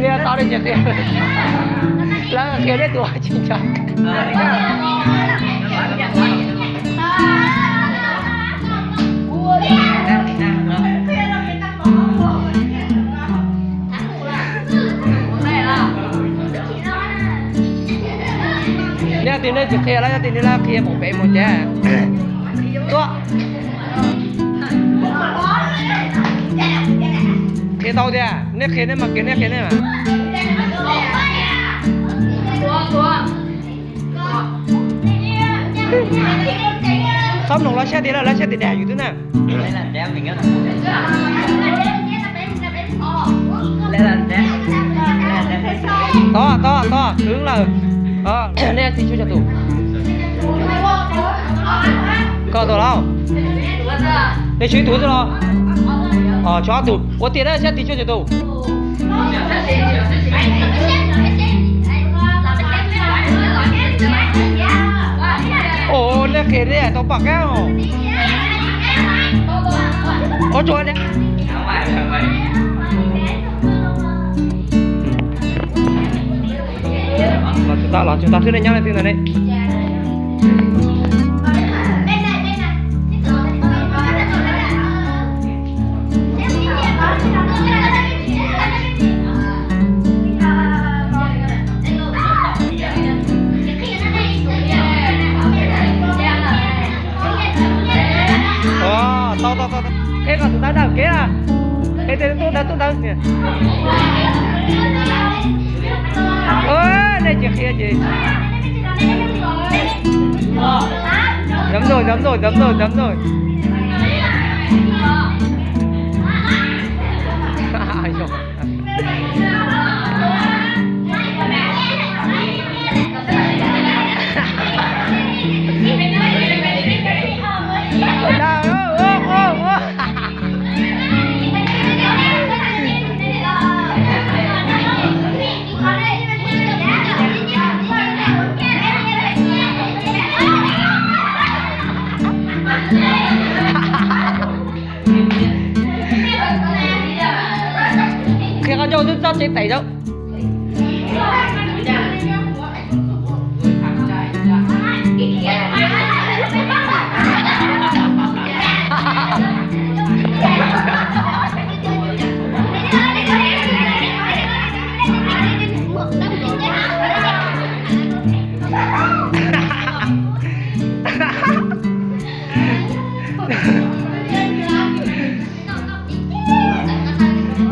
Nghe tao đi nhận tiền là kia đấy tuổi chính xác nè tiền đây chỉ kia là tiền đây là kia một cái một trái tốt kia tao đi à nè kia này mà kia này mà xong nồng lá xe thì đẻ như thế nào đây là đẻ mình á to hướng là nè thì cho tụ có tụ đâu để chú tụ rồi cho tụ có tiền đấy sẽ tí cho tụ ồ nè kia đấy tao bạc cái hả có chơi đấy chúng ta thứ này nhau này thứ này to cái còn chúng ta đằng kia à cái tôi đang kìa ơi này chị kia chị dám rồi khi con dâu rất chế tẩy đâu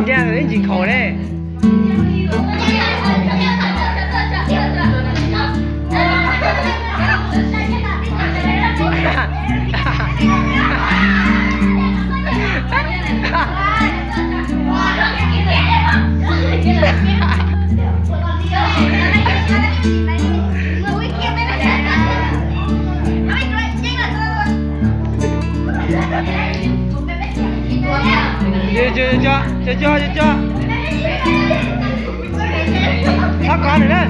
nha đến chỉnh khổ đấy chưa sắp con rồi đấy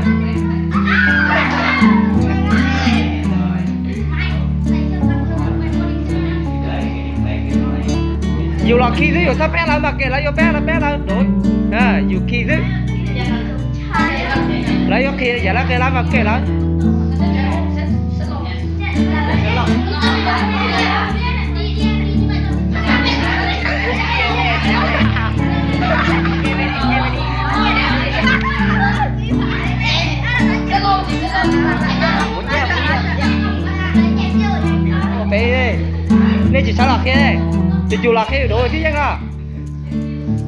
dù là khi dưới sắp bé lắm mà kể lấy bé lắm đối dù khi dưới lấy khi giả là kể lắm mà kể lắm nên chỉ sao là khi này chỉ dù là khi ở đối chứ à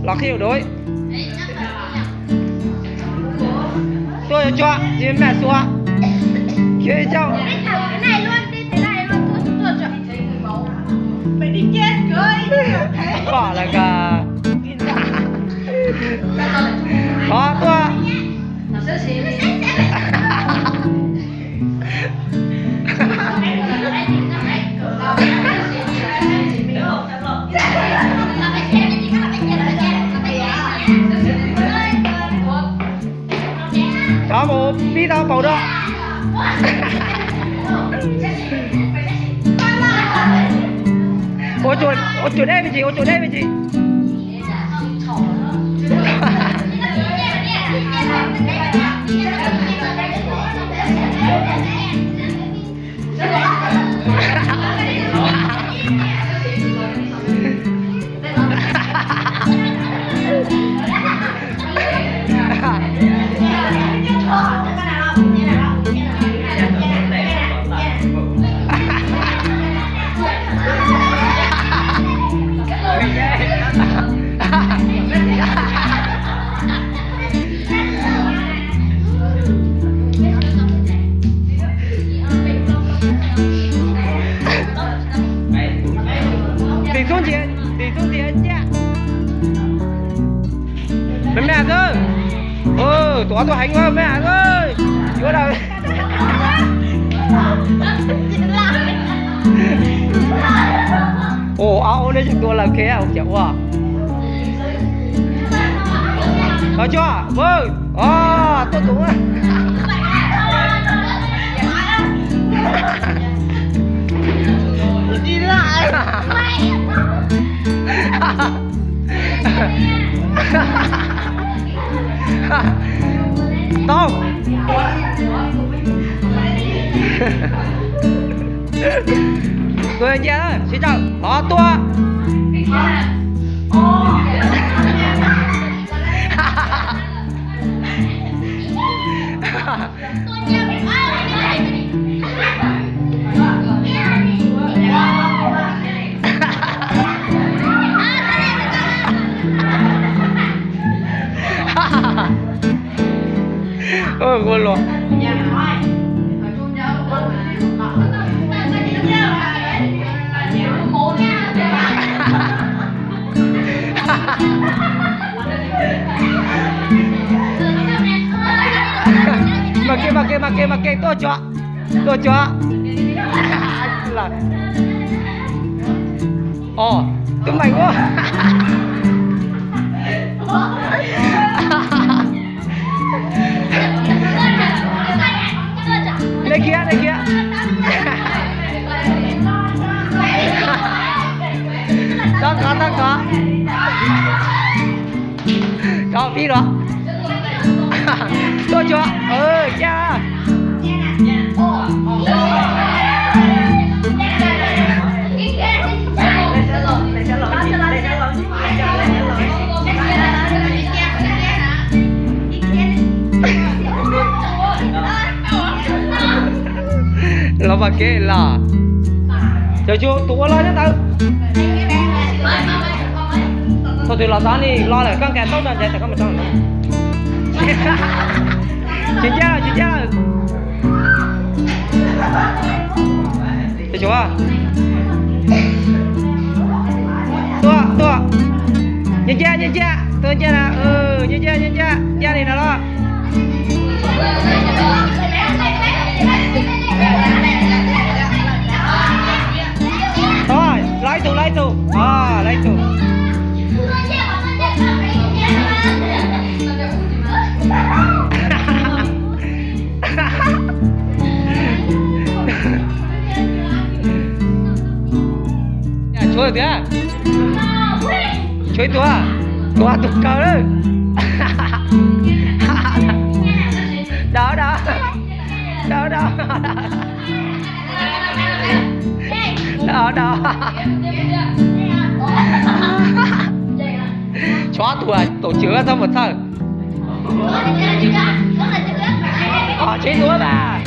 là khi ở đối tôi cho chị mẹ xóa kia cho cái này luôn đi thế này luôn tôi cho mày đi chết cưới bỏ là cả đó tôi đi đâu bảo đó. Ô chuột đây với chị, ô chuột đây với chị. Tỷ xuống tiền nha. Mẹ ơi. Tỏa tôi hành quá mẹ ơi. Vô đâu. Áo đây chúng tôi là kế à, chẹo quá. Có chưa? Vâng. Tôi đúng rồi. Đi lại. Đâu? Tôi anh chị ơi, xin chào. Có tua. Ngon luôn. Mà kê tôi cho là tôi mày quá. Đây kia Đó có đó biết đó. Tôi cho cha lo mà kê là chờ chú tụi lo nhá tao thôi thì lo tao đi lo lại con kẹt tốt rồi chạy con mình xong rồi chị cha chờ chú à tua nhìn cha tôi cha là nhìn cha cha này nào lo thôi lấy tụ lấy tụ chơi thế chơi tua tụ cầu đấy đó chó tuổi tổ chứa xong một thằng chế túa bà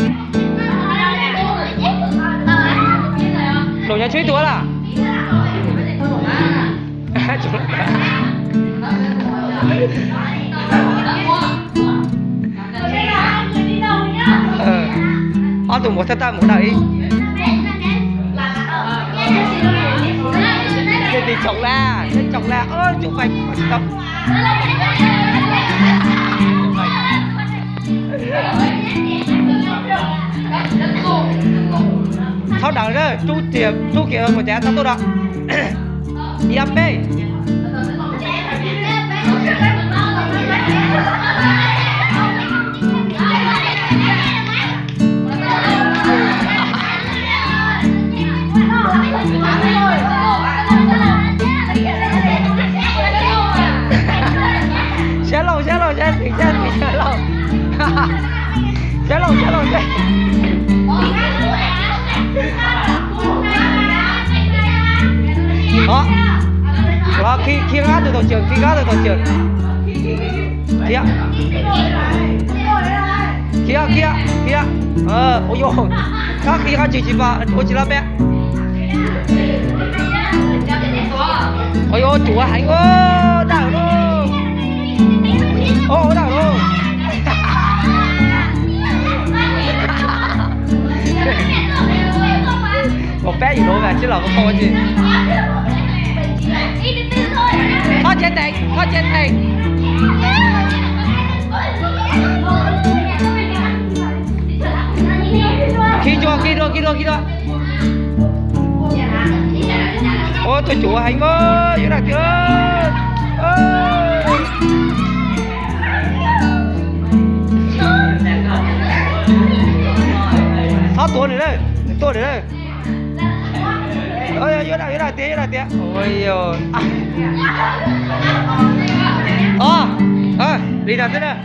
đồ nhà chế túa là tụi một thằng ta một đấy thì chồng la chụp ảnh tập sau đó rồi chú kia một trẻ tao tôi đó yep đó đó khi ngã từ tổ trưởng kia ôi dồi các khi ngã chỉ vào ôi chỉ là bé ôi dồi chủ hành ô đảo luôn ô đảo luôn một bé gì đâu mà chứ là có gì có trên này khi cho ô tôi chủ hành ơi dưới này kìa thoát tôi này đây ôi dưới này tía ôi rồi đi nào thế này